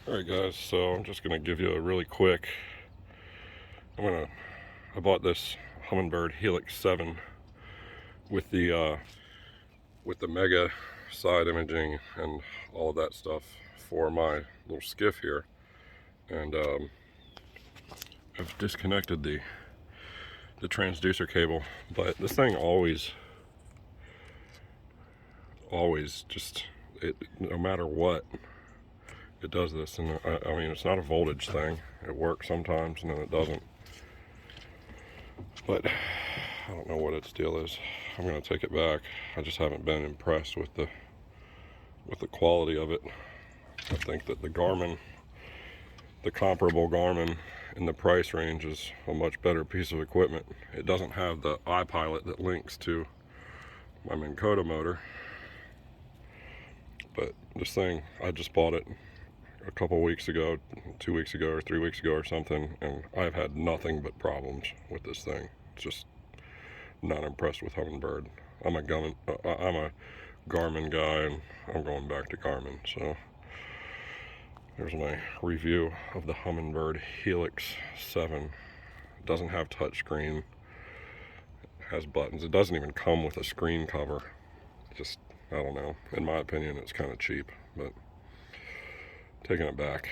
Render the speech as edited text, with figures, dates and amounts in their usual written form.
Alright guys, so I'm just going to give you a really quick, I bought this Humminbird Helix 7 with the mega side imaging and all of that stuff for my little skiff here. And I've disconnected the transducer cable, but this thing always just, no matter what, it does this. And I mean, it's not a voltage thing. It works sometimes and then it doesn't. But I don't know what its deal is. I'm gonna take it back. I just haven't been impressed with the quality of it. I think that the comparable Garmin in the price range is a much better piece of equipment. It doesn't have the iPilot that links to my Minn Kota motor. But this thing, I just bought it a couple weeks ago, 2 weeks ago or 3 weeks ago or something, and I've had nothing but problems with this thing. Just not impressed with Humminbird. I'm a Garmin guy, and I'm going back to Garmin. So there's my review of the Humminbird Helix 7. It doesn't have touchscreen. It has buttons. It doesn't even come with a screen cover. Just, I don't know. In my opinion, it's kind of cheap, but taking it back.